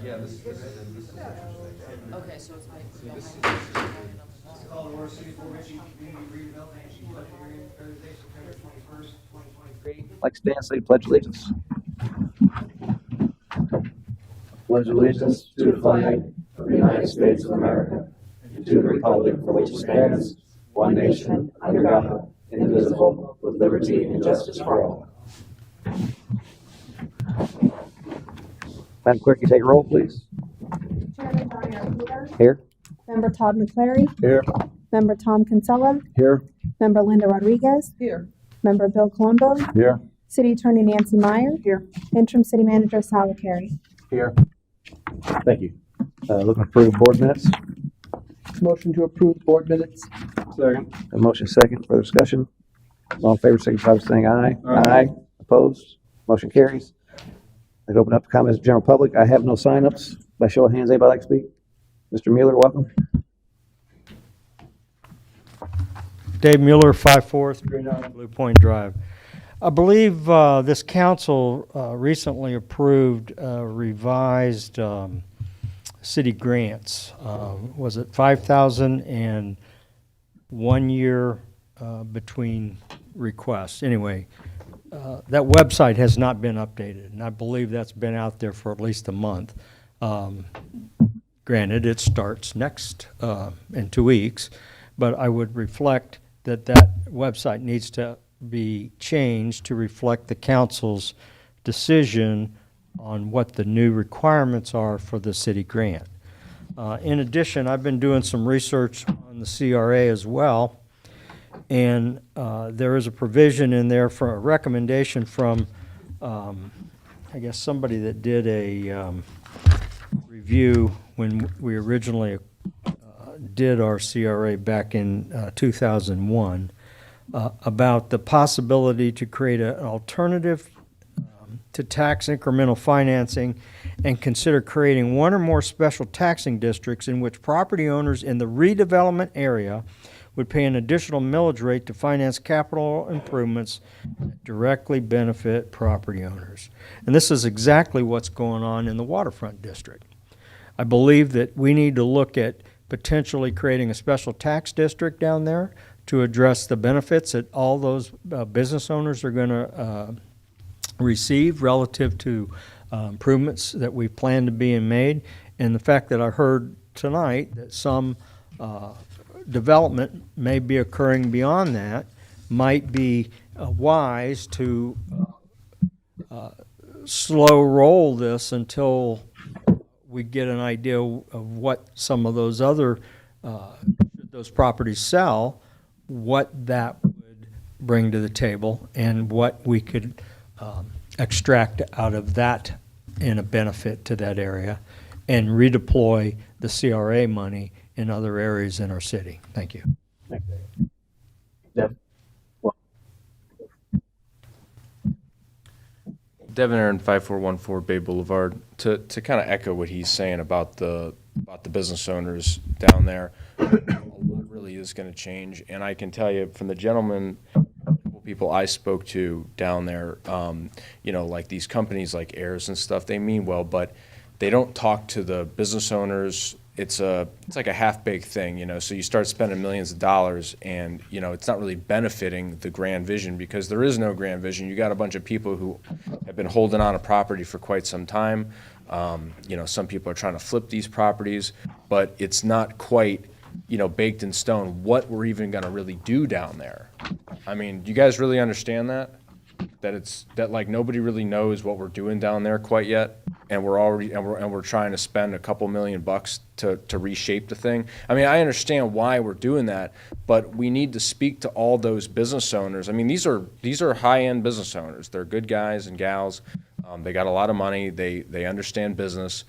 Yeah, this is interesting. Okay, so it's like. Call to order City for Richie Community Redevelopment Agency Budget Hearing Thursday, September 21st, 2023. Like Stan say, pledge allegiance. Pledge allegiance to the flag of the United States of America and to the republic for which it stands, one nation, under God, indivisible, with liberty and justice for all. Madam Clerk, you take a roll, please. Chairman Johnny Arcega. Here. Member Todd McClary. Here. Member Tom Kinsella. Here. Member Linda Rodriguez. Here. Member Bill Colombo. Here. City Attorney Nancy Meyer. Here. Interim City Manager Sal Carey. Here. Thank you. Looking to approve board minutes. Motion to approve board minutes. Second. A motion second, further discussion. All in favor, signify by saying aye. Aye. Opposed? Motion carries. I'd open up comments to general public. I have no signups. By show of hands, anybody like to speak? Mr. Mueller, welcome. Dave Mueller, 5439 Blue Point Drive. I believe this council recently approved revised city grants. Was it 5,000 and 1 year between requests? Anyway, that website has not been updated, and I believe that's been out there for at least a month. Granted, it starts next in 2 weeks, but I would reflect that website needs to be changed to reflect the council's decision on what the new requirements are for the city grant. In addition, I've been doing some research on the CRA as well, and there is a provision in there for a recommendation from, I guess, somebody that did a review when we originally did our CRA back in 2001 about the possibility to create an alternative to tax incremental financing and consider creating one or more special taxing districts in which property owners in the redevelopment area would pay an additional millage rate to finance capital improvements that directly benefit property owners. And this is exactly what's going on in the waterfront district. I believe that we need to look at potentially creating a special tax district down there to address the benefits that all those business owners are going to receive relative to improvements that we plan to be made. And the fact that I heard tonight that some development may be occurring beyond that might be wise to slow roll this until we get an idea of what some of those other, those properties sell, what that would bring to the table and what we could extract out of that in a benefit to that area and redeploy the CRA money in other areas in our city. Thank you. Devin Aaron, 5414 Bay Boulevard. To kind of echo what he's saying about the business owners down there, a lot really is going to change. And I can tell you from the gentleman, people I spoke to down there, you know, like these companies like Ayers and stuff, they mean well, but they don't talk to the business owners. It's like a half-baked thing, you know, so you start spending millions of dollars and, you know, it's not really benefiting the grand vision because there is no grand vision. You got a bunch of people who have been holding on a property for quite some time. You know, some people are trying to flip these properties, but it's not quite, you know, baked in stone what we're even going to really do down there. I mean, do you guys really understand that? That like nobody really knows what we're doing down there quite yet, and we're trying to spend a couple $1 million to reshape the thing. I mean, I understand why we're doing that, but we need to speak to all those business owners. I mean, these are high-end business owners. They're good guys and gals. They got a lot of money. They understand business.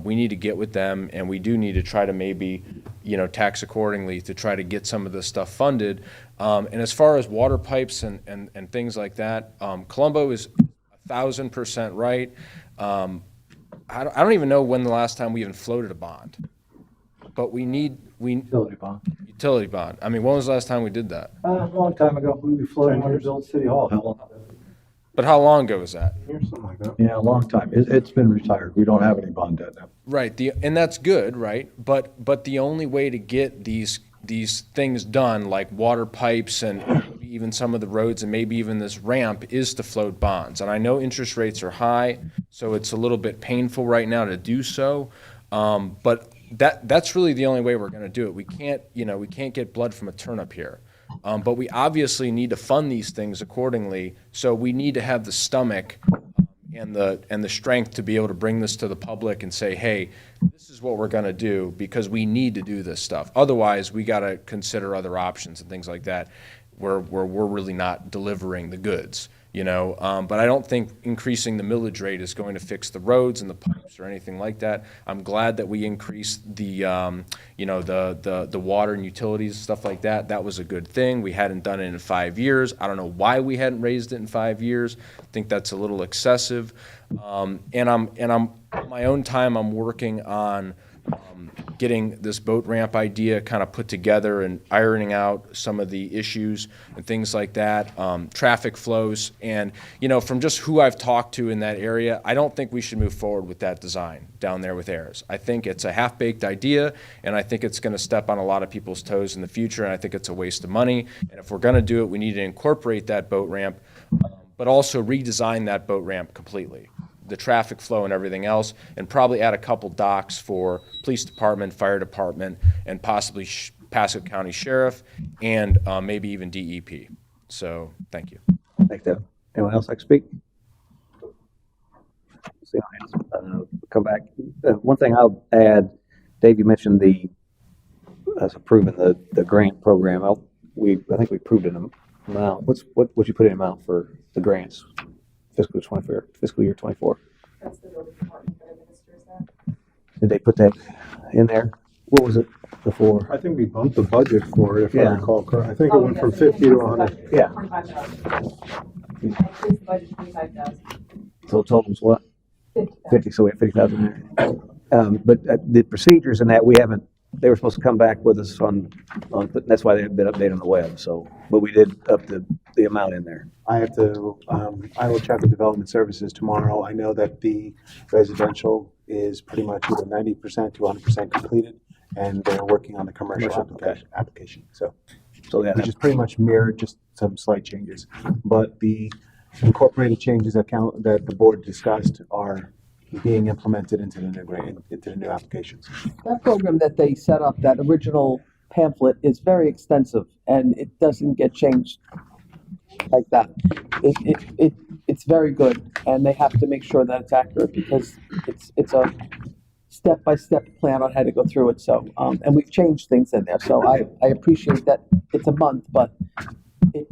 We need to get with them, and we do need to try to maybe, you know, tax accordingly to try to get some of this stuff funded. And as far as water pipes and things like that, Colombo is 1,000% right. I don't even know when the last time we even floated a bond, but Utility bond. Utility bond. I mean, when was the last time we did that? A long time ago, we floated under Old City Hall. How long? But how long ago was that? Something like that. Yeah, a long time. It's been retired. We don't have any bond debt now. Right, and that's good, right? But the only way to get these things done, like water pipes and even some of the roads and maybe even this ramp, is to float bonds. And I know interest rates are high, so it's a little bit painful right now to do so. But that's really the only way we're going to do it. We can't get blood from a turnip here. But we obviously need to fund these things accordingly. So we need to have the stomach and the strength to be able to bring this to the public and say, hey, this is what we're going to do because we need to do this stuff. Otherwise, we got to consider other options and things like that where we're really not delivering the goods, you know. But I don't think increasing the millage rate is going to fix the roads and the pipes or anything like that. I'm glad that we increased the water and utilities, stuff like that. That was a good thing. We hadn't done it in 5 years. I don't know why we hadn't raised it in 5 years. I think that's a little excessive. And I'm on my own time, I'm working on getting this boat ramp idea kind of put together and ironing out some of the issues and things like that, traffic flows. And, you know, from just who I've talked to in that area, I don't think we should move forward with that design down there with Ayers. I think it's a half-baked idea, and I think it's going to step on a lot of people's toes in the future, and I think it's a waste of money. And if we're going to do it, we need to incorporate that boat ramp, but also redesign that boat ramp completely, the traffic flow and everything else, and probably add a couple docks for police department, fire department, and possibly Pasco County Sheriff, and maybe even DEP. So, thank you. Thanks, Deb. Anyone else like to speak? See no hands. Come back. One thing I'll add, Dave, you mentioned us approving the grant program. I think we approved an amount. What you put in amount for the grants? Fiscal year 24. That's the building department that administers that. Did they put that in there? What was it before? I think we bumped the budget for it, if I Yeah. recall correctly. I think it went from 50 to 100. Yeah. 25,000. I increased the budget to 25,000. So total was what? 50,000. 50, so we have 50,000 there. But the procedures in that, they were supposed to come back with us on that's why they haven't been updated on the web, so, but we did up the amount in there. I have to, I will check with Development Services tomorrow. I know that the residential is pretty much either 90% to 100% completed, and they're working on the commercial application. So Yeah, we just pretty much mirrored just some slight changes. But the incorporated changes that the board discussed are being implemented into the new applications. That program that they set up, that original pamphlet, is very extensive, and it doesn't get changed like that. It's very good, and they have to make sure that it's accurate because it's a step-by-step plan on how to go through it. So, and we've changed things in there. So I appreciate that it's a month, but you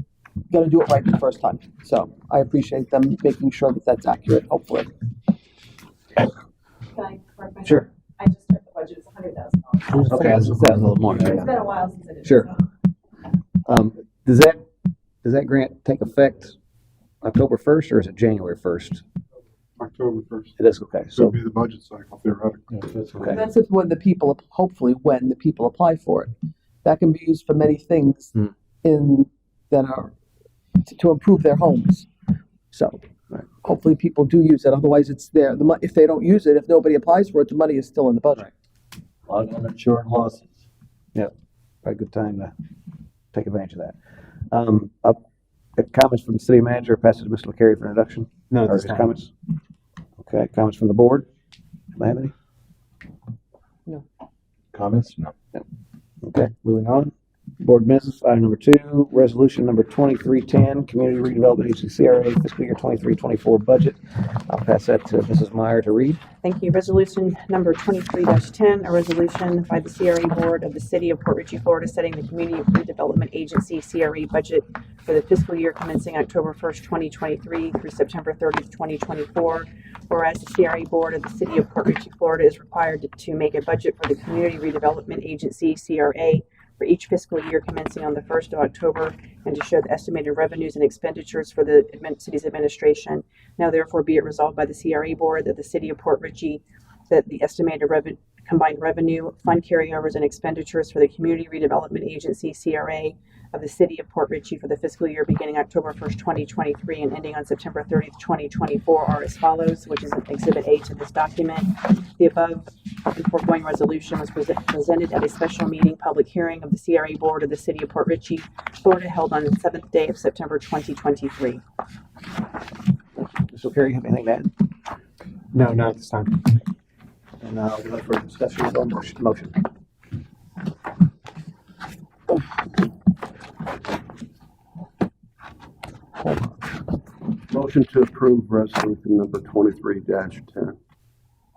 got to do it right the first time. So I appreciate them making sure that that's accurate, hopefully. Can I correct myself? Sure. I just checked the budget, it's $100,000. Okay, that's a little more. It's been a while since I did it. Sure. Does that grant take effect October 1st or is it January 1st? October 1st. It is, okay, So so, it'll be the budget cycle theoretically. okay. That's if when the people apply for it. That can be used for many things that are to improve their homes. So hopefully people do use it. Otherwise, it's there. If they don't use it, if nobody applies for it, the money is still in the budget. A lot of uninsured losses. Probably a good time to take advantage of that. Comments from the city manager, pass it to Mr. LaCarey for introduction. No, Or this his time. comments? Okay, comments from the board? Do I have any? Comments? No. Okay, moving on. Board business, item number 2, resolution number 2310, Community Redevelopment Agency CRA fiscal year 23-24 budget. I'll pass that to Mrs. Meyer to read. Thank you. Resolution number 23-10, a resolution by the CRA Board of the City of Port Richey, Florida, setting the Community Redevelopment Agency CRA budget for the fiscal year commencing October 1st, 2023 through September 30th, 2024. Whereas the CRA Board of the City of Port Richey, Florida is required to make a budget for the Community Redevelopment Agency CRA for each fiscal year commencing on the 1st of October, and to show the estimated revenues and expenditures for the city's administration. Now therefore be it resolved by the CRA Board that the City of Port Richey, that the estimated combined revenue, fund carryovers, and expenditures for the Community Redevelopment Agency CRA of the City of Port Richey for the fiscal year beginning October 1st, 2023 and ending on September 30th, 2024 are as follows, which is Exhibit A to this document. The above and foregoing resolution was presented at a special meeting public hearing of the CRA Board of the City of Port Richey, Florida, held on the 7th day of September 2023. Mr. O'Carroll, you have anything to add? No, not at this time. And we'll go for discussion on the motion. Motion to approve resolution number 23-10.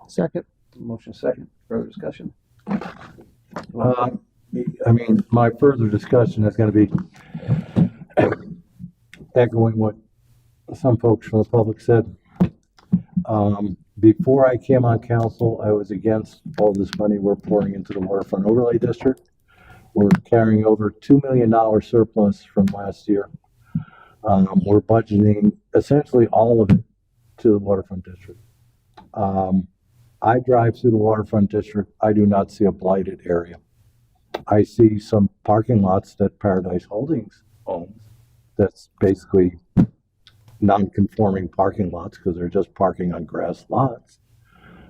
Second. Motion second. Further discussion? I mean, my further discussion is gonna be echoing what some folks from the public said. Before I came on council, I was against all this money we're pouring into the waterfront overlay district. We're carrying over $2 million surplus from last year. We're budgeting essentially all of it to the waterfront district. I drive through the waterfront district. I do not see a blighted area. I see some parking lots that Paradise Holdings owns. That's basically non-conforming parking lots because they're just parking on grass lots.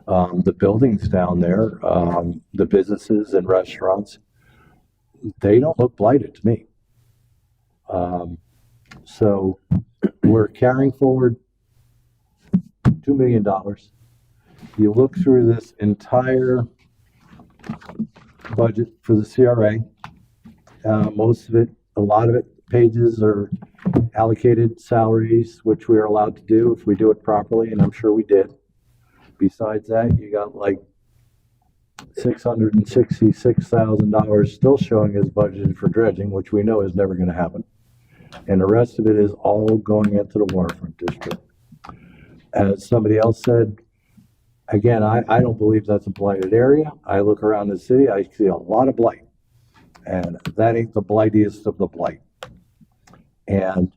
The buildings down there, the businesses and restaurants, they don't look blighted to me. So we're carrying forward $2 million. You look through this entire budget for the CRA, most of it, a lot of it, pages are allocated salaries, which we are allowed to do if we do it properly, and I'm sure we did. Besides that, you got like $666,000 still showing as budgeted for dredging, which we know is never going to happen. And the rest of it is all going into the waterfront district. As somebody else said, again, I don't believe that's a blighted area. I look around the city, I see a lot of blight. And that ain't the blightiest of the blight. And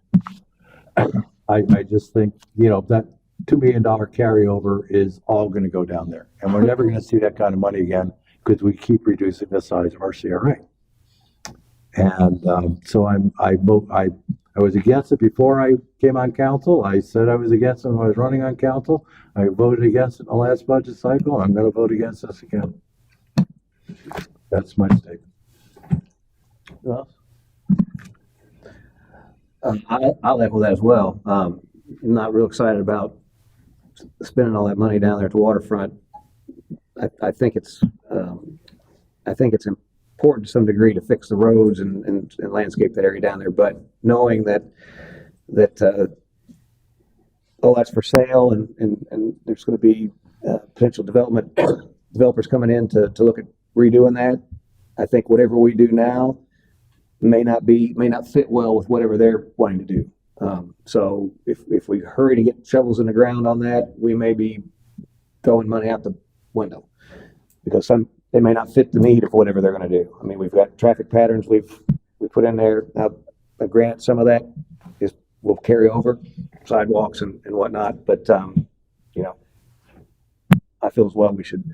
I just think, you know, that $2 million carryover is all going to go down there. And we're never going to see that kind of money again because we keep reducing the size of our CRA. And so I was against it before I came on council. I said I was against it when I was running on council. I voted against it in the last budget cycle. I'm going to vote against this again. That's my statement. Who else? I'll echo that as well. I'm not real excited about spending all that money down there at the waterfront. I think it's important to some degree to fix the roads and landscape that area down there. But knowing that that's for sale and there's going to be potential developers coming in to look at redoing that. I think whatever we do now may not fit well with whatever they're wanting to do. So if we hurry to get shovels in the ground on that, we may be throwing money out the window because they may not fit the need of whatever they're going to do. I mean, we've got traffic patterns we put in there. Now, granted, some of that will carry over sidewalks and whatnot, but you know, I feel as well we should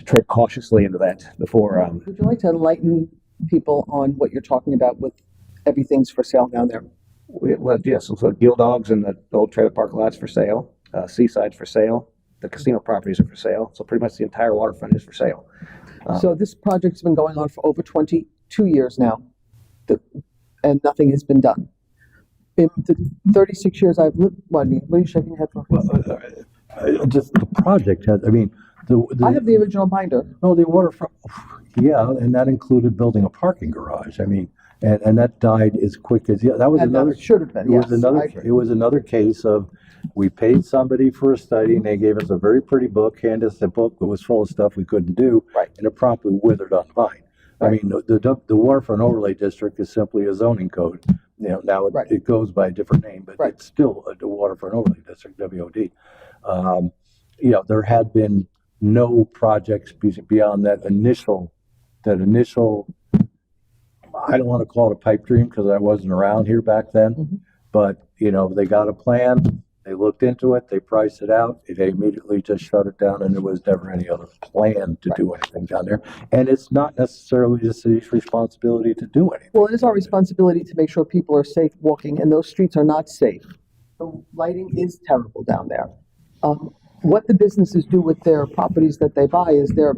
tread cautiously into that before. Would you like to enlighten people on what you're talking about with everything's for sale down there? Yes, so Gill Dogs and the old trailer park lots for sale, Seaside's for sale, the casino properties are for sale, so pretty much the entire waterfront is for sale. So this project's been going on for over 22 years now, and nothing has been done. In the 36 years I've lived, what are you shaking your head for? Just the project has, I mean, I have the original binder. No, the waterfront, yeah, and that included building a parking garage. I mean, and that died as quick as, yeah, that was And another. that should have been, yes. It was another case of, we paid somebody for a study and they gave us a very pretty book, handed us a book that was full of stuff we couldn't do. Right. And it promptly withered on the vine. I mean, the waterfront overlay district is simply a zoning code. You know, now it goes by a different name, but it's still the waterfront overlay district, WOD. You know, there had been no projects beyond that initial, I don't want to call it a pipe dream because I wasn't around here back then, but you know, they got a plan, They looked into it, they priced it out, they immediately just shut it down, and there was never any other plan to do anything down there. And it's not necessarily the city's responsibility to do anything. Well, it is our responsibility to make sure people are safe walking, and those streets are not safe. The lighting is terrible down there. What the businesses do with their properties that they buy is their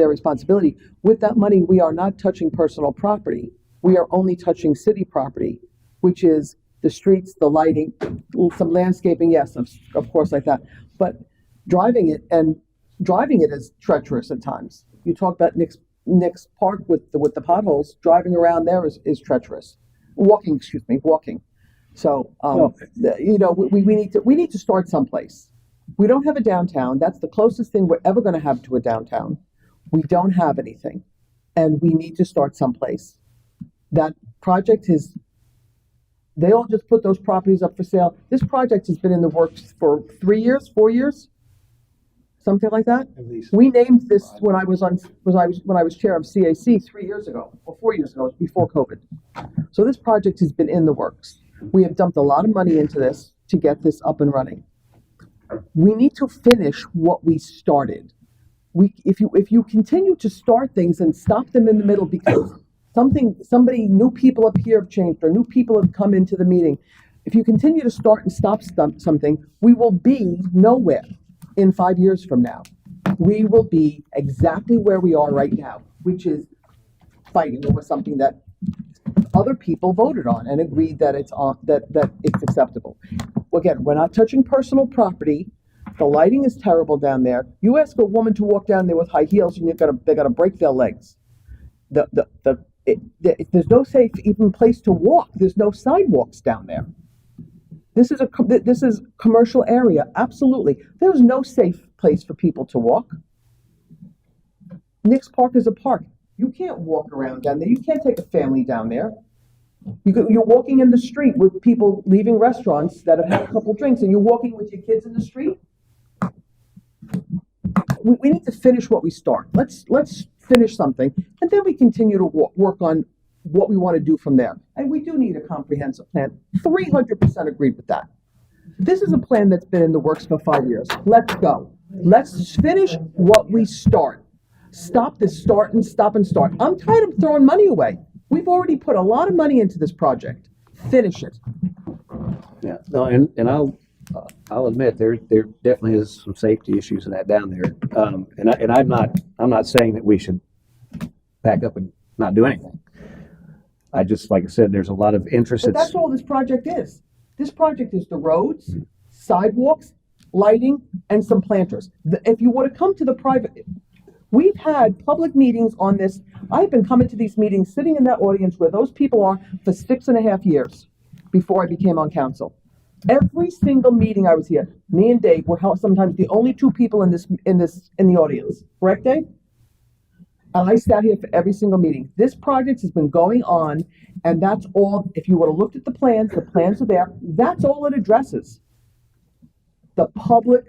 responsibility. With that money, we are not touching personal property. We are only touching city property, which is the streets, the lighting, some landscaping, yes, of course, like that. But driving it is treacherous at times. You talk about Nick's Park with the potholes. Driving around there is treacherous. Walking. So, we need to start someplace. We don't have a downtown. That's the closest thing we're ever going to have to a downtown. We don't have anything, and we need to start someplace. That project they all just put those properties up for sale. This project has been in the works for 3 years, 4 years, something like that. At least. We named this when I was chair of CAC 3 years ago, or 4 years ago, before COVID. So this project has been in the works. We have dumped a lot of money into this to get this up and running. We need to finish what we started. If you continue to start things and stop them in the middle because new people up here have changed or new people have come into the meeting, if you continue to start and stop something, we will be nowhere in 5 years from now. We will be exactly where we are right now, which is fighting over something that other people voted on and agreed that it's acceptable. Again, we're not touching personal property. The lighting is terrible down there. You ask a woman to walk down there with high heels, and they gotta break their legs. There's no safe even place to walk. There's no sidewalks down there. This is commercial area. Absolutely, there's no safe place for people to walk. Nick's Park is a park. You can't walk around down there. You can't take a family down there. You're walking in the street with people leaving restaurants that have had a couple drinks, and you're walking with your kids in the street. We need to finish what we start. Let's finish something, and then we continue to work on what we want to do from there. And we do need a comprehensive plan. 300% agreed with that. This is a plan that's been in the works for 5 years. Let's go. Let's finish what we start. Stop this start and stop and start. I'm tired of throwing money away. We've already put a lot of money into this project. Finish it. Yeah, no, and I'll admit there definitely is some safety issues in that down there. And I'm not saying that we should pack up and not do anything. I just, like I said, there's a lot of interest. But that's all this project is. This project is the roads, sidewalks, lighting, and some planters. If you were to come to the private, we've had public meetings on this. I've been coming to these meetings, sitting in that audience where those people are for 6.5 years before I became on council. Every single meeting I was here, me and Dave were sometimes the only two people in the audience. Correct, Dave? And I sat here for every single meeting. This project has been going on, and that's all. If you would have looked at the plans are there. That's all it addresses. The public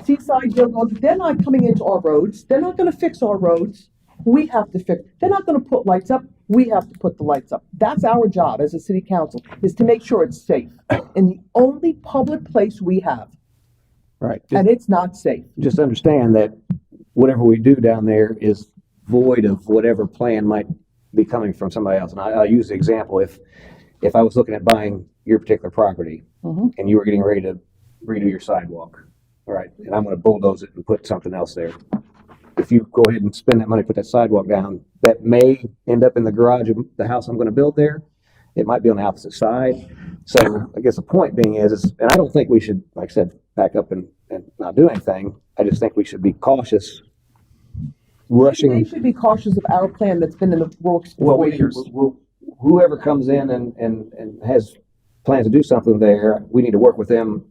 Seaside, they're not coming into our roads. They're not going to fix our roads. We have to fix. They're not going to put lights up. We have to put the lights up. That's our job as a city council, is to make sure it's safe in the only public place we have. Right. And it's not safe. Just understand that whatever we do down there is void of whatever plan might be coming from somebody else. And I'll use the example, if I was looking at buying your particular property and you were getting ready to redo your sidewalk, all right, and I'm going to bulldoze it and put something else there. If you go ahead and spend that money, put that sidewalk down, that may end up in the garage of the house I'm going to build there. It might be on the opposite side. So I guess the point being is, and I don't think we should, like I said, back up and not do anything. I just think we should be cautious, rushing. They should be cautious of our plan that's been in the works for 4 years. Whoever comes in and has plans to do something there, we need to work with them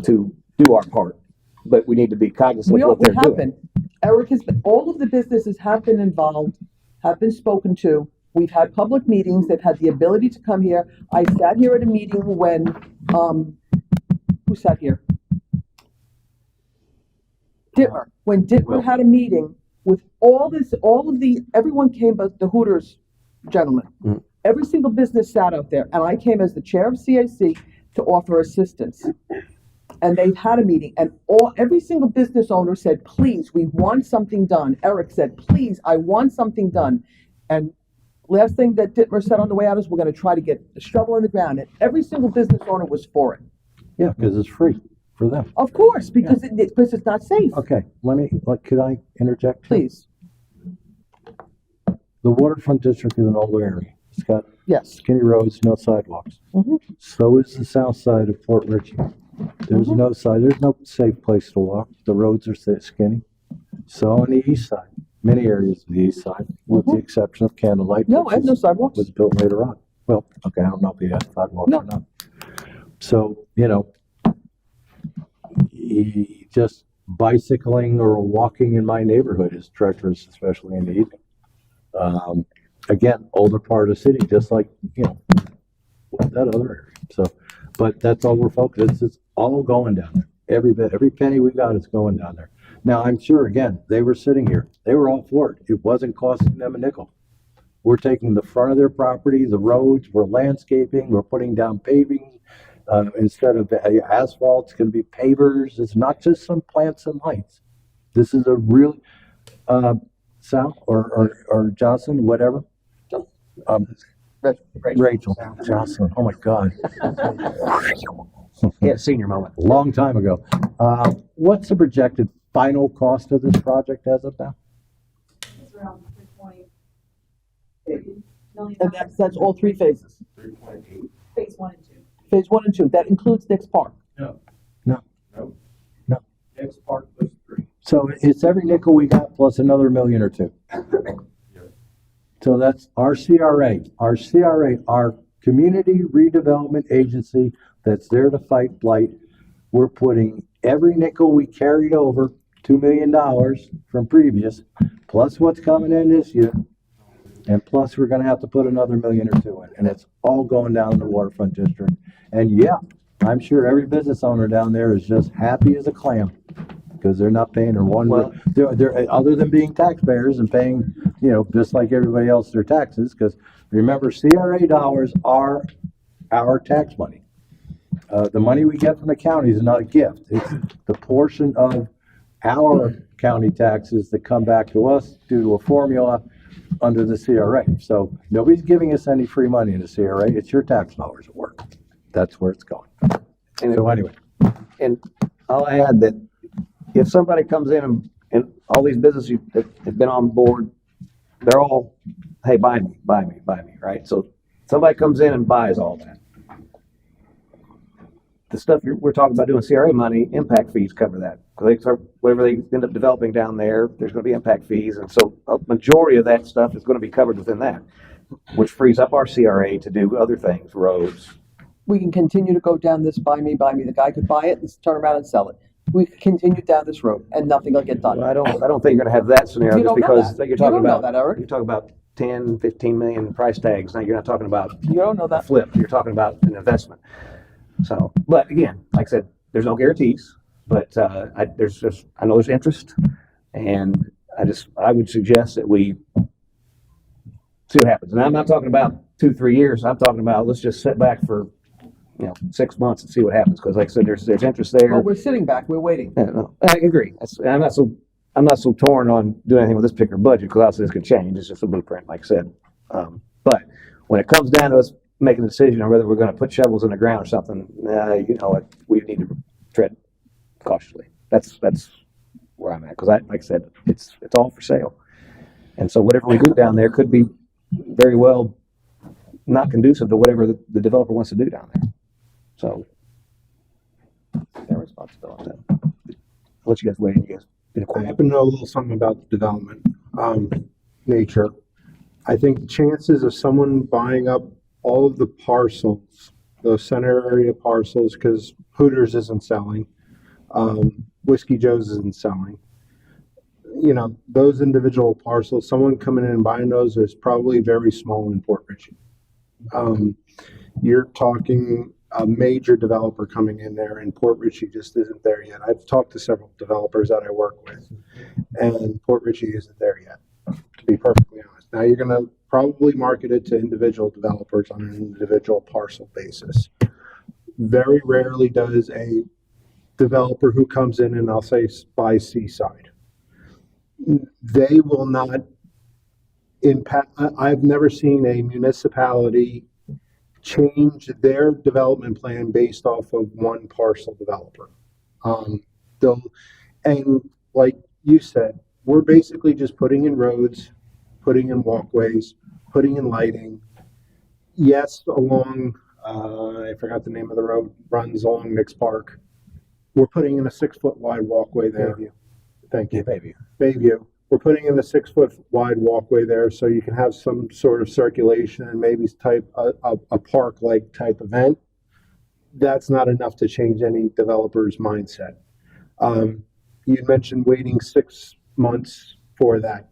to do our part. But we need to be cognizant of what they're doing. Eric all of the businesses have been involved, have been spoken to. We've had public meetings. They've had the ability to come here. I sat here at a meeting when, who sat here? Dittmer. When Dittmer had a meeting with everyone came but the Hooters gentleman. Every single business sat out there, and I came as the chair of CAC to offer assistance. And they've had a meeting, and every single business owner said, please, we want something done. Eric said, please, I want something done. And last thing that Dittmer said on the way out is, we're gonna try to get the shovel in the ground, and every single business owner was for it. Yeah, because it's free for them. Of course, because it's not safe. Okay, could I interject? Please, The waterfront district is an older area. It's got yes. skinny roads, no sidewalks. Mhm. So is the south side of Port Richey. There's no safe place to walk. The roads are skinny. So on the east side, many areas of the east side, with the exception of Candlelight. No, which I have no sidewalks. was built later on. Well, okay, I don't know if they had sidewalks No. or not. So, just bicycling or walking in my neighborhood is treacherous, especially in the evening. Again, older part of the city, just like, that other area. So, but that's all we're focused. It's all going down there. Every bit, every penny we got is going down there. Now, I'm sure, again, they were sitting here. They were all for it. It wasn't costing them a nickel. We're taking the front of their property, the roads, we're landscaping, we're putting down paving. Instead of asphalt, it's going to be pavers. It's not just some plants and lights. This is a real, Sal or Jocelyn, whatever. Rachel, Jocelyn, oh my God. Yeah, senior moment. A long time ago. What's the projected final cost of this project as of now? It's around $3.8 million. And that's all three phases. Phase 1 and 2. Phase 1 and 2, that includes Nick's Park. No. Next part was 3. So it's every nickel we got plus another $1 million or $2 million. So that's our CRA, our Community Redevelopment Agency that's there to fight blight. We're putting every nickel we carried over, $2 million from previous, plus what's coming in this year. And plus we're gonna have to put another $1 million or $2 million in, and it's all going down in the waterfront district. And yeah, I'm sure every business owner down there is just happy as a clam, because they're not paying their they're other than being taxpayers and paying, just like everybody else, their taxes, because remember, CRA dollars are our tax money. The money we get from the county is not a gift. It's the portion of our county taxes that come back to us due to a formula under the CRA. So nobody's giving us any free money in the CRA. It's your tax dollars at work. That's where it's going. So anyway. And I'll add that if somebody comes in and all these businesses that have been on board, they're all, hey, buy me, right? So somebody comes in and buys all that. The stuff we're talking about doing CRA money, impact fees cover that. Because whatever they end up developing down there, there's going to be impact fees. And so a majority of that stuff is going to be covered within that, which frees up our CRA to do other things, roads. We can continue to go down this buy me. The guy could buy it and turn around and sell it. We can continue down this road and nothing will get done. Well, I don't think you're going to have that scenario You just don't know because that. you're talking You don't know about that, Eric. you're talking about 10, 15 million price tags. Now you're not talking about You don't know a that. flip. You're talking about an investment. So, but again, like I said, there's no guarantees, but I know there's interest, and I would suggest that we see what happens. And I'm not talking about 2-3 years. I'm talking about let's just sit back for 6 months and see what happens. Because like I said, there's interest there. Well, we're sitting back, we're waiting. Yeah, no, I agree. I'm not so torn on doing anything with this particular budget because obviously this could change. It's just a blueprint, like I said. But when it comes down to us making a decision on whether we're going to put shovels in the ground or something, we need to tread cautiously. That's where I'm at because like I said, it's all for sale, and so whatever we do down there could be very well not conducive to whatever the developer wants to do down there. So their responsibility. I'll let you guys weigh in. You guys been I quiet. happen to know a little something about development, nature. I think the chances of someone buying up all of the parcels, those center area parcels, because Hooters isn't selling, Whiskey Joe's isn't selling. Those individual parcels, someone coming in and buying those is probably very small in Port Richey. You're talking a major developer coming in there, and Port Richey just isn't there yet. I've talked to several developers that I work with, and Port Richey isn't there yet, to be perfectly honest. Now you're going to probably marketed to individual developers on an individual parcel basis. Very rarely does a developer who comes in and I'll say by Seaside. They will not impact, I've never seen a municipality change their development plan based off of one parcel developer. They'll, and like you said, we're basically just putting in roads, putting in walkways, putting in lighting. Yes, along, I forgot the name of the road, runs along Nix Park. We're putting in a 6-foot wide walkway there. Bayview. Thank you. Bayview. Bayview. We're putting in a 6-foot wide walkway there so you can have some sort of circulation and maybe a park-like type event. That's not enough to change any developer's mindset. You mentioned waiting 6 months for that.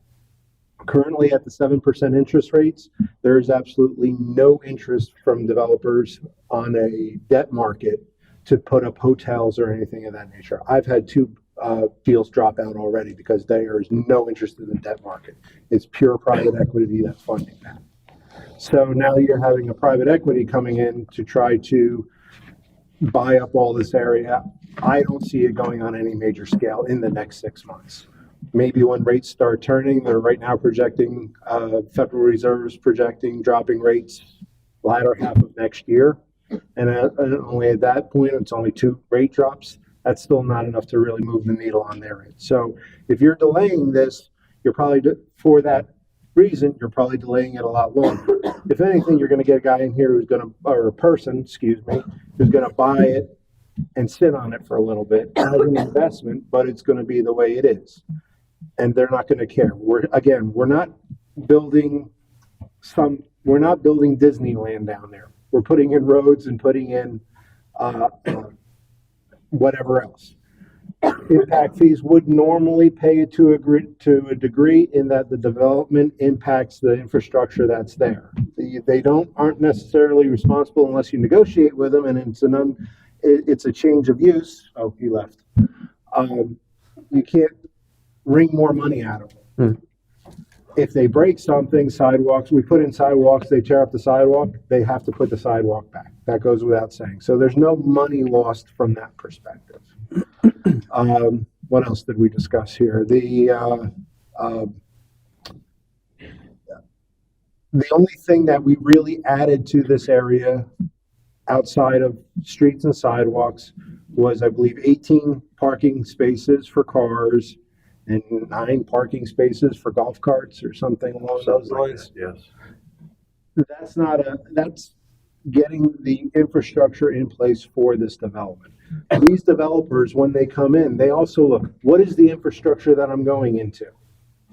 Currently at the 7% interest rates, there is absolutely no interest from developers on a debt market to put up hotels or anything of that nature. I've had 2 deals drop out already because there is no interest in the debt market. It's pure private equity that's funding that. So now you're having a private equity coming in to try to buy up all this area. I don't see it going on any major scale in the next 6 months. Maybe when rates start turning, they're right now projecting, Federal Reserve's projecting dropping rates latter half of next year. And only at that point, it's only 2 rate drops. That's still not enough to really move the needle on their end. So if you're delaying this, you're probably, for that reason, you're probably delaying it a lot longer. If anything, you're going to get a guy in here who's going to, or a person, excuse me, who's going to buy it and sit on it for a little bit as an investment, but it's going to be the way it is. And they're not going to care. We're not building Disneyland down there. We're putting in roads and putting in whatever else. Impact fees would normally pay it to a degree in that the development impacts the infrastructure that's there. They aren't necessarily responsible unless you negotiate with them, and it's a change of use. Oh, he left. You can't wring more money out of them. If they break something, sidewalks, we put in sidewalks, they tear up the sidewalk, they have to put the sidewalk back. That goes without saying. So there's no money lost from that perspective. What else did we discuss here? The only thing that we really added to this area outside of streets and sidewalks was, I believe, 18 parking spaces for cars and 9 parking spaces for golf carts or something along those lines. Yes. That's getting the infrastructure in place for this development. These developers, when they come in, they also look, what is the infrastructure that I'm going into?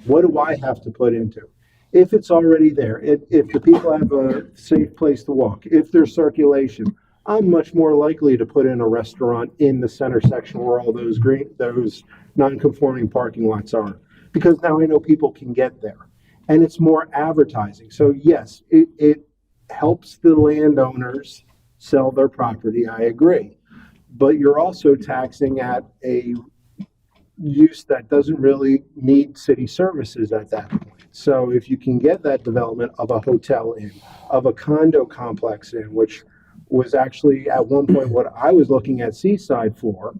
What do I have to put into? If it's already there, if the people have a safe place to walk, if there's circulation, I'm much more likely to put in a restaurant in the center section where all those non-conforming parking lots are, because now I know people can get there, and it's more advertising. So yes, it helps the landowners sell their property. I agree, but you're also taxing at a use that doesn't really need city services at that point. So if you can get that development of a hotel in, of a condo complex in, which was actually at one point what I was looking at Seaside for,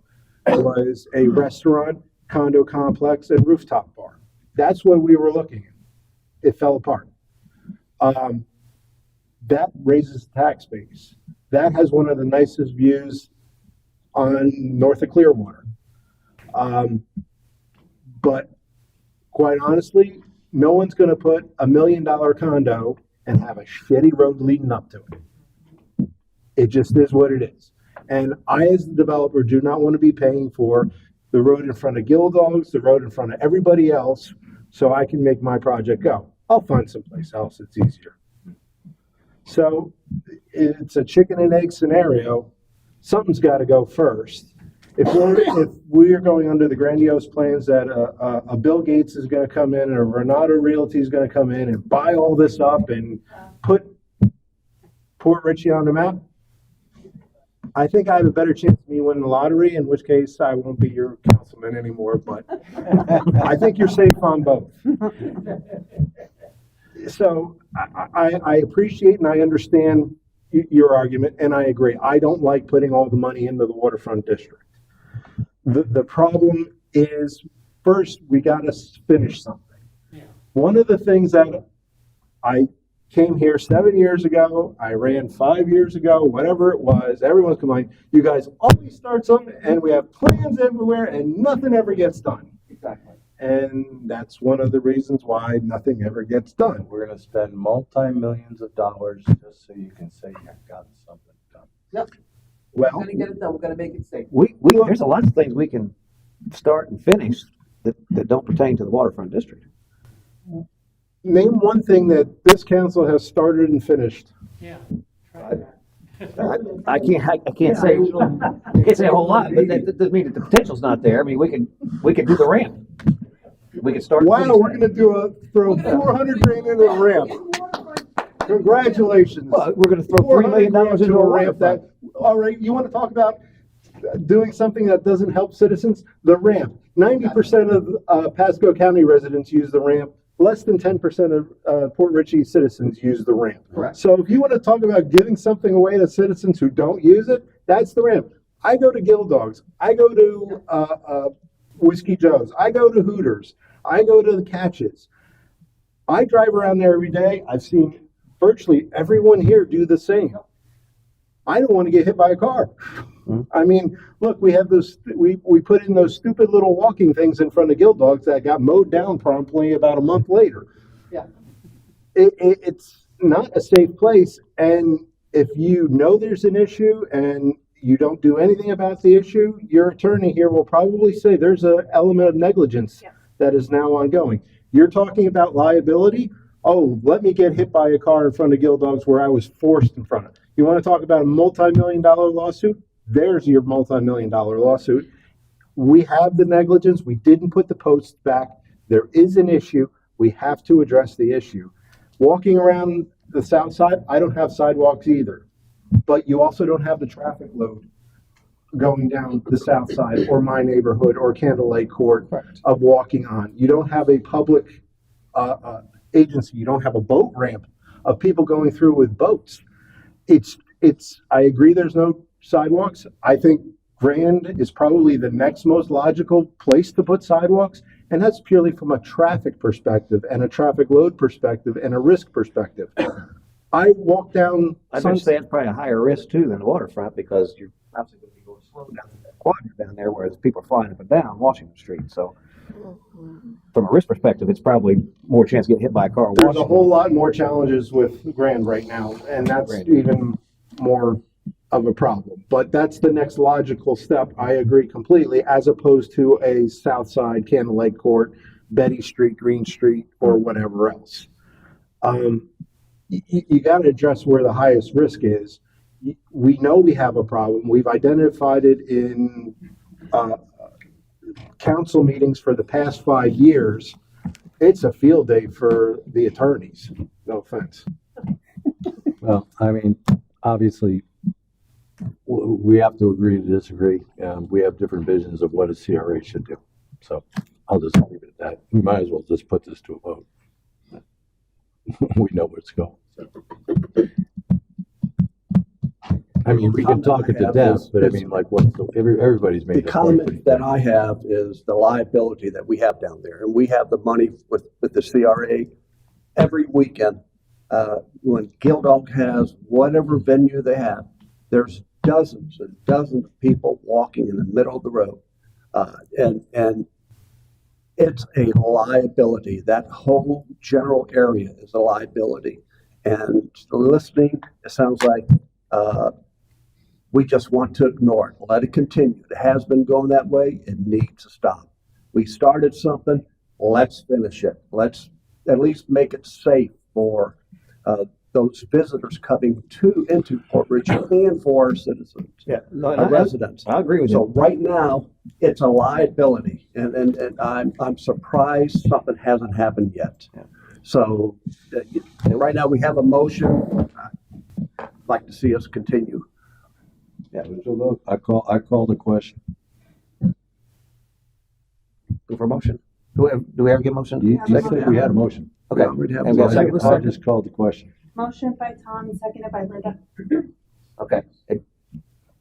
was a restaurant, condo complex, and rooftop bar. That's what we were looking at. It fell apart. That raises the tax base. That has one of the nicest views on north of Clearwater. But quite honestly, no one's going to put $1 million condo and have a shitty road leading up to it. It just is what it is. And I, as the developer, do not want to be paying for the road in front of Gildogs, the road in front of everybody else, so I can make my project go. I'll find someplace else it's easier. So it's a chicken and egg scenario. Something's got to go first. If we're going under the grandiose plans that a Bill Gates is going to come in and a Renato Realty is going to come in and buy all this up and put Port Richey on the map, I think I have a better chance of me winning the lottery, in which case I won't be your councilman anymore, but I think you're safe on both. So I appreciate and I understand your argument, and I agree. I don't like putting all the money into the waterfront district. The problem is, first, we got to finish something. One of the things that I came here 7 years ago, I ran 5 years ago, whatever it was, everyone's complaining, you guys always start something and we have plans everywhere and nothing ever gets done. Exactly. And that's one of the reasons why nothing ever gets done. We're gonna spend multi-millions of dollars just so you can say you got something done. Yep. Well, We're gonna get it done. We're gonna make it safe. There's a lot of things we can start and finish that don't pertain to the waterfront district. name one thing that this council has started and finished. Yeah. I can't say a whole lot, but that doesn't mean that the potential's not there. I mean, we could do the ramp. We could start. Wow, we're gonna throw 400 grand into a ramp. Congratulations. Well, we're gonna throw $3 million into a ramp. All right, you want to talk about doing something that doesn't help citizens? The ramp. 90% of Pasco County residents use the ramp. Less than 10% of Port Richey citizens use the ramp. Correct. So if you want to talk about giving something away to citizens who don't use it, that's the ramp. I go to Gill Dogs. I go to Whiskey Joe's. I go to Hooters. I go to the Catches. I drive around there every day. I've seen virtually everyone here do the same. I don't want to get hit by a car. I mean, look, we have those. We put in those stupid little walking things in front of Gill Dogs that got mowed down promptly about a month later. Yeah. It's not a safe place, and if you know there's an issue and you don't do anything about the issue, your attorney here will probably say there's an element of negligence that is now ongoing. You're talking about liability. Oh, let me get hit by a car in front of Gill Dogs where I was forced in front of. You want to talk about a multi-million-dollar lawsuit? There's your multi-million-dollar lawsuit. We have the negligence. We didn't put the posts back. There is an issue. We have to address the issue. Walking around the south side, I don't have sidewalks either. But you also don't have the traffic load going down the south side or my neighborhood or Candle Lake Court of walking on. You don't have a public agency. You don't have a boat ramp of people going through with boats. I agree there's no sidewalks. I think Grand is probably the next most logical place to put sidewalks, and that's purely from a traffic perspective and a traffic load perspective and a risk perspective. I walk down. I'd say it's probably a higher risk too than the waterfront because you're obviously going to be going slow down that quadrant down there, whereas people are flying up and down Washington Street. So, from a risk perspective, it's probably more chance to get hit by a car. There's a whole lot more challenges with Grand right now, and that's even more of a problem. But that's the next logical step. I agree completely, as opposed to a South Side, Candle Lake Court, Betty Street, Green Street, or whatever else. You got to address where the highest risk is. We know we have a problem. We've identified it in council meetings for the past 5 years. It's a field day for the attorneys. No offense. Well, I mean, obviously, we have to agree to disagree. We have different visions of what a CRA should do. So I'll just leave it at that. We might as well just put this to a vote. We know where it's going. So. I mean, we can talk it to death, but I mean, like, everybody's made the comment that I have is the liability that we have down there, and we have the money with the CRA every weekend. When Gill Dog has whatever venue they have, there's dozens and dozens of people walking in the middle of the road, and it's a liability. That whole general area is a liability. And listening, it sounds like we just want to ignore it. Let it continue. It has been going that way. It needs to stop. We started something. Let's finish it. Let's at least make it safe for those visitors coming into Port Richey and for our citizens, our residents. I agree with you. So right now, it's a liability, and I'm surprised something hasn't happened yet. Yeah. So right now we have a motion. I'd like to see us continue. Yeah, I call the question. Go for a motion. Do we ever get a motion? You said we had a motion. Okay. already have And we got a a second? I just called the question. Motion by Tom, seconded by Linda. Okay.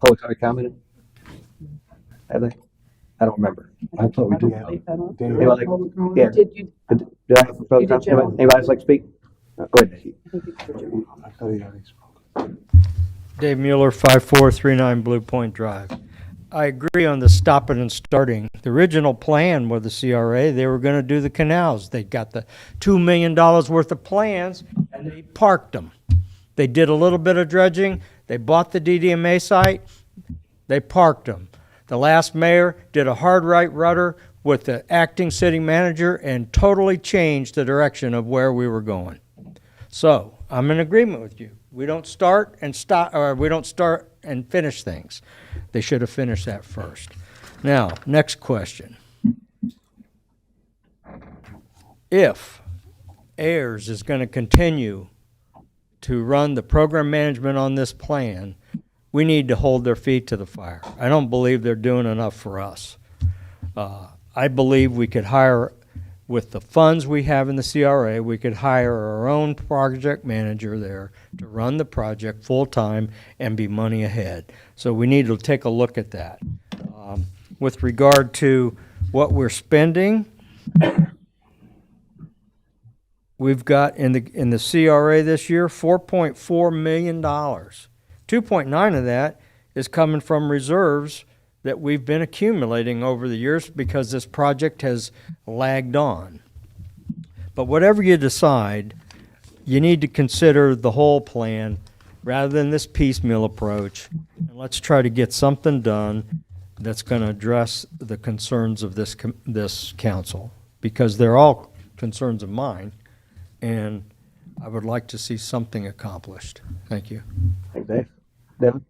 Public already commented? Have they? I don't remember. I thought we did. Anybody? Yeah. Did you, Did I have further You did comment? general. Anybody else like to speak? Go ahead. I thought he already spoke. Dave Mueller, 5439 Blue Point Drive. I agree on the stopping and starting. The original plan with the CRA, they were going to do the canals. They got the $2 million worth of plans, and they parked them. They did a little bit of dredging. They bought the DDMA site. They parked them. The last mayor did a hard right rudder with the acting city manager and totally changed the direction of where we were going. So I'm in agreement with you. We don't start and stop, or we don't start and finish things. They should have finished that first. Now, next question. If Ayers is going to continue to run the program management on this plan, we need to hold their feet to the fire. I don't believe they're doing enough for us. I believe we could hire, with the funds we have in the CRA, we could hire our own project manager there to run the project full-time and be money ahead. So we need to take a look at that. With regard to what we're spending, we've got in the CRA this year, $4.4 million. 2.9 of that is coming from reserves that we've been accumulating over the years because this project has lagged on. But whatever you decide, you need to consider the whole plan rather than this piecemeal approach. And let's try to get something done that's going to address the concerns of this council, because they're all concerns of mine, and I would like to see something accomplished. Thank you. Thanks, Dave. Devin?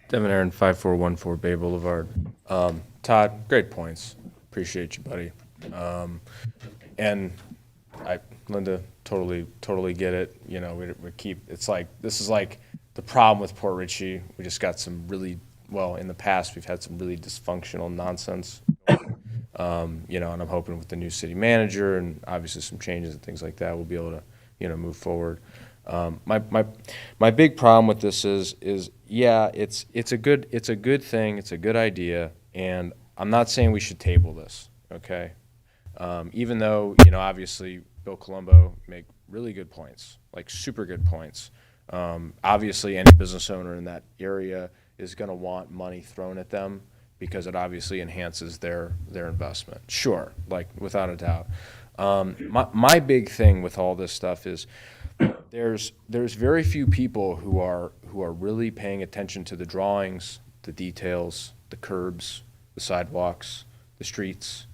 Devin Aaron, 5414 Bay Boulevard. Todd, great points. Appreciate you, buddy. And Linda, totally get it. You know, we keep, it's like, this is like the problem with Port Richey. We just got some really, well, in the past, we've had some really dysfunctional nonsense. You know, and I'm hoping with the new city manager and obviously some changes and things like that, we'll be able to, you know, move forward. My big problem with this is yeah, it's a good thing, it's a good idea, and I'm not saying we should table this, okay? Even though, you know, obviously Bill Colombo make really good points, like super good points. Obviously any business owner in that area is going to want money thrown at them because it obviously enhances their investment. Sure, like without a doubt. My big thing with all this stuff is there's very few people who are really paying attention to the drawings, the details, the curbs, the sidewalks, the streets.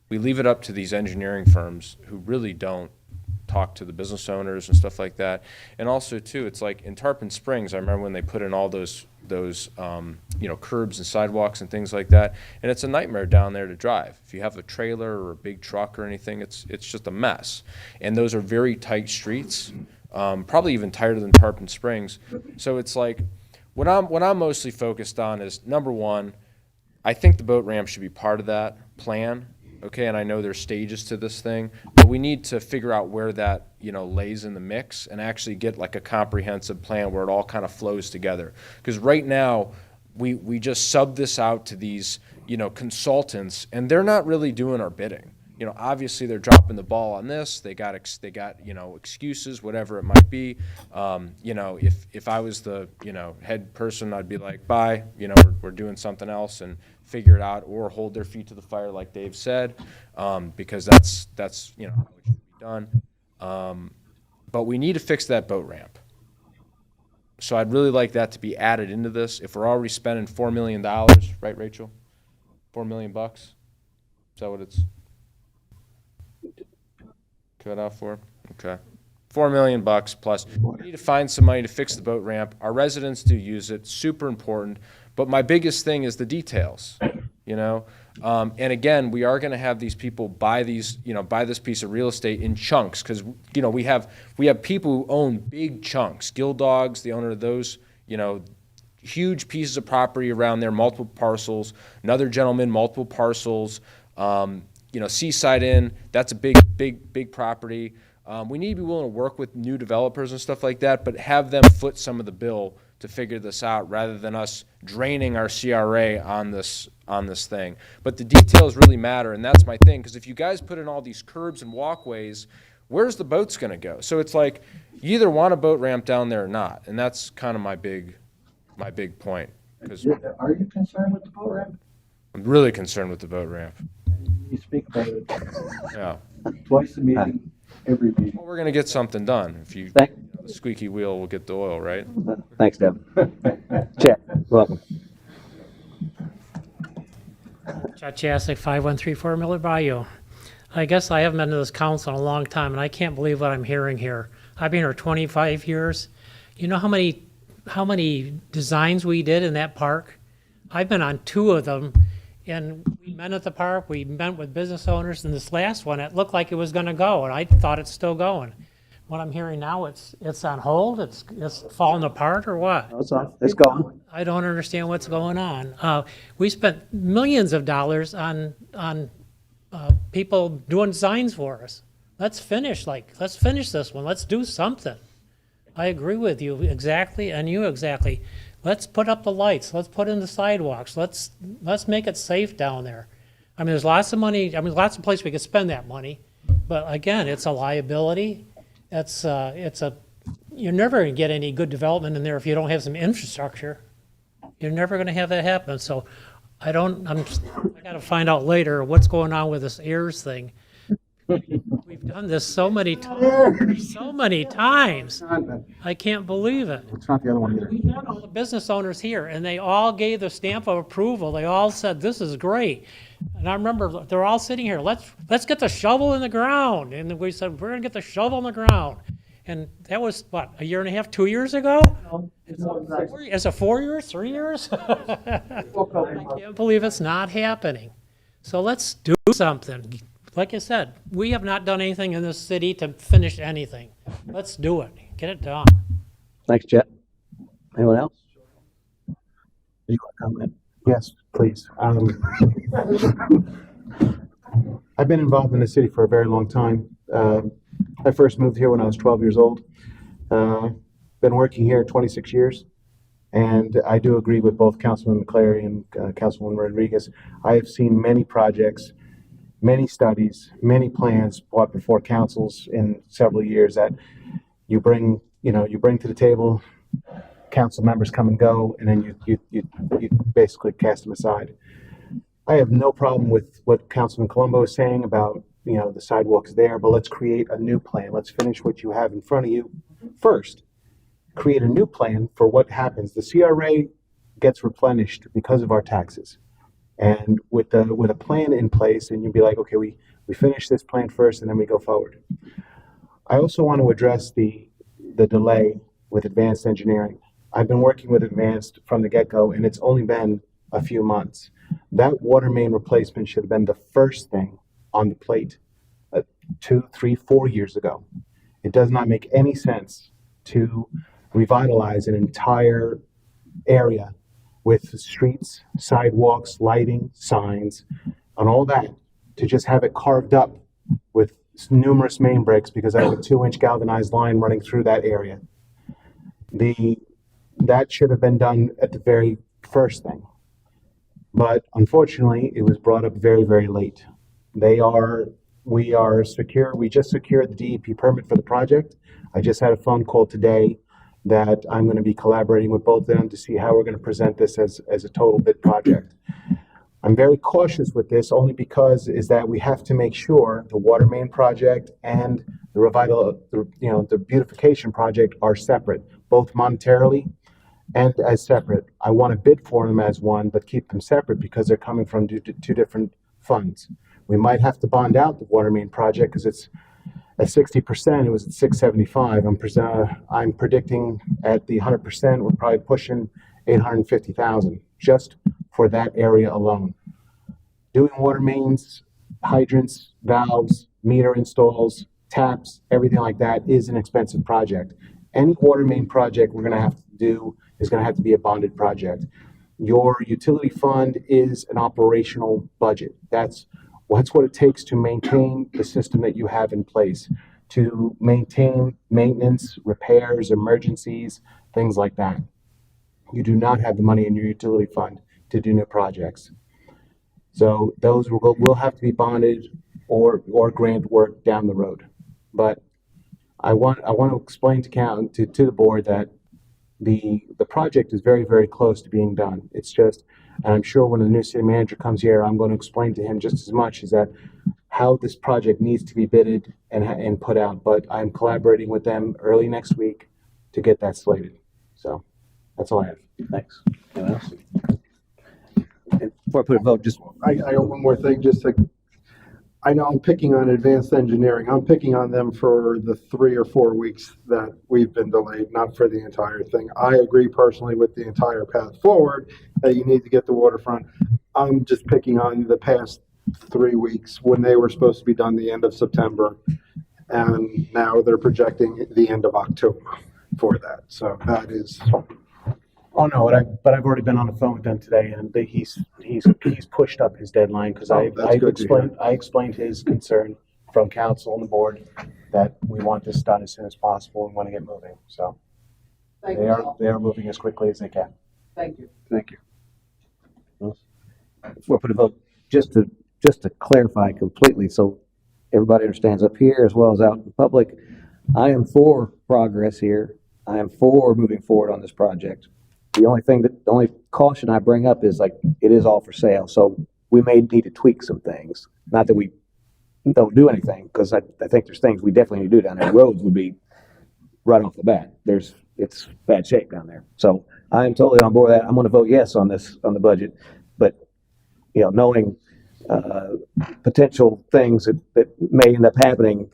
We leave it up to these engineering firms who really don't talk to the business owners and stuff like that. And also too, it's like in Tarpon Springs, I remember when they put in all those you know, curbs and sidewalks and things like that, and it's a nightmare down there to drive. If you have a trailer or a big truck or anything, it's just a mess. And those are very tight streets, probably even tighter than Tarpon Springs. So it's like, what I'm mostly focused on is, number one, I think the boat ramp should be part of that plan. Okay, and I know there's stages to this thing, but we need to figure out where that, you know, lays in the mix and actually get like a comprehensive plan where it all kind of flows together. Because right now, we just sub this out to these, you know, consultants, and they're not really doing our bidding. You know, obviously they're dropping the ball on this. They got you know, excuses, whatever it might be. You know, if I was the, you know, head person, I'd be like, bye. You know, we're doing something else and figure it out, or hold their feet to the fire, like Dave said, because that's you know, how it should be done. But we need to fix that boat ramp. So I'd really like that to be added into this. If we're already spending $4 million, right, Rachel? $4 million bucks. Is that what it's cut out for? Okay. $4 million bucks plus. We need to find some money to fix the boat ramp. Our residents do use it. Super important. But my biggest thing is the details, you know? And again, we are going to have these people buy these, you know, buy this piece of real estate in chunks, because, you know, we have people who own big chunks. Gill Dogs, the owner of those, you know, huge pieces of property around there, multiple parcels. Another gentleman, multiple parcels. Seaside Inn, that's a big property. We need to be willing to work with new developers and stuff like that, but have them foot some of the bill to figure this out rather than us draining our CRA on this thing. But the details really matter, and that's my thing, because if you guys put in all these curbs and walkways, where's the boats going to go? So it's like you either want a boat ramp down there or not, and that's kind of my big point. 'Cause Are you concerned with the boat ramp? I'm really concerned with the boat ramp. You speak about it Yeah. twice a meeting, every meeting. Well, we're going to get something done. If you, the squeaky wheel will get the oil, right? Thanks, Deb. Chet, welcome. Chet Chasik, 5134 Miller Bayou. I guess I haven't been to this council in a long time, and I can't believe what I'm hearing here. I've been here 25 years. You know how many designs we did in that park? I've been on 2 of them, and we met at the park, we met with business owners, and this last one, it looked like it was gonna go, and I thought it's still going. What I'm hearing now, it's on hold, it's falling apart, or what? No, it's off. It's gone. I don't understand what's going on. We spent millions of dollars on people doing signs for us. Let's finish this one. Let's do something. I agree with you exactly, and you exactly. Let's put up the lights. Let's put in the sidewalks. Let's make it safe down there. I mean, there's lots of money. I mean, lots of places we could spend that money, but again, it's a liability. You're never going to get any good development in there if you don't have some infrastructure. You're never going to have that happen. So I got to find out later what's going on with this Ayers thing. We've done this so many times. I can't believe it. It's not the other one either. We had all the business owners here, and they all gave the stamp of approval. They all said, this is great. And I remember they're all sitting here, let's get the shovel in the ground. And we said, we're going to get the shovel in the ground. And that was, what, a year and a half, 2 years ago? Is it 4 years, 3 years? I can't believe it's not happening. So let's do something. Like I said, we have not done anything in this city to finish anything. Let's do it. Get it done. Thanks, Chet. Anyone else? Do you want to comment? Yes, please. I've been involved in the city for a very long time. I first moved here when I was 12 years old. Been working here 26 years. And I do agree with both Councilman McClary and Councilwoman Rodriguez. I have seen many projects, many studies, many plans brought before councils in several years that you bring to the table. Council members come and go, and then you basically cast them aside. I have no problem with what Councilman Colombo is saying about the sidewalks there, but let's create a new plan. Let's finish what you have in front of you first. Create a new plan for what happens. The CRA gets replenished because of our taxes. And with a plan in place, and you'd be like, okay, we finish this plan first and then we go forward. I also want to address the delay with advanced engineering. I've been working with advanced from the get-go, and it's only been a few months. That water main replacement should have been the first thing on the plate 2, 3, 4 years ago. It does not make any sense to revitalize an entire area with streets, sidewalks, lighting, signs, and all that, to just have it carved up with numerous main breaks because I have a 2-inch galvanized line running through that area. That should have been done at the very first thing. But unfortunately, it was brought up very, very late. We are secure. We just secured the DEP permit for the project. I just had a phone call today that I'm going to be collaborating with both of them to see how we're going to present this as a total bid project. I'm very cautious with this only because is that we have to make sure the water main project and the beautification project are separate, both monetarily and as separate. I want to bid for them as one, but keep them separate because they're coming from two different funds. We might have to bond out the water main project because it's at 60%, it was at 675. I'm predicting at the 100%, we're probably pushing 850,000 just for that area alone. Doing water mains, hydrants, valves, meter installs, taps, everything like that is an expensive project. Any water main project we're going to have to do is going to have to be a bonded project. Your utility fund is an operational budget. That's What's what it takes to maintain the system that you have in place, to maintain maintenance, repairs, emergencies, things like that. You do not have the money in your utility fund to do new projects. So those will have to be bonded or grant work down the road. But I want to explain to the board that the project is very, very close to being done. It's just, and I'm sure when the new city manager comes here, I'm going to explain to him just as much as that how this project needs to be bidded and put out. But I'm collaborating with them early next week to get that slated. So that's all I have. Thanks. Anyone else? And before I put a vote, just I got one more thing, I know I'm picking on advanced engineering. I'm picking on them for the 3 or 4 weeks that we've been delayed, not for the entire thing. I agree personally with the entire path forward that you need to get the waterfront. I'm just picking on the past 3 weeks when they were supposed to be done the end of September. And now they're projecting the end of October for that. So that is. Oh no, but I've already been on the phone with them today, and he's pushed up his deadline because I explained his concern from council and the board that we want this done as soon as possible and want to get moving. So Thank they you. are moving as quickly as they can. Thank you. thank you. Before I put a vote, just to clarify completely, so everybody understands up here as well as out in the public, I am for progress here. I am for moving forward on this project. The only caution I bring up is like, it is all for sale, so we may need to tweak some things. Not that we don't do anything, because I think there's things we definitely need to do down there. Roads would be right off the bat. It's bad shape down there. So I am totally on board with that. I'm gonna vote yes on the budget, but, knowing, potential things that may end up happening,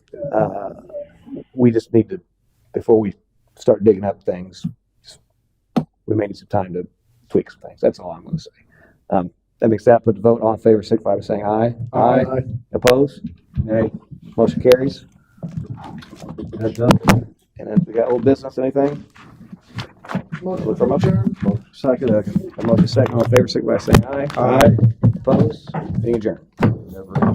we just need to, before we start digging up things, we may need some time to tweak some things. That's all I'm going to say. That makes that put the vote. All in favor, signify by saying aye. Aye. Opposed? Nay. Motion carries. That's done. And then we got old business, anything? Look for a motion. Second. A motion second. All in favor, signify by saying aye. Aye. Opposed? Meeting adjourned. Never.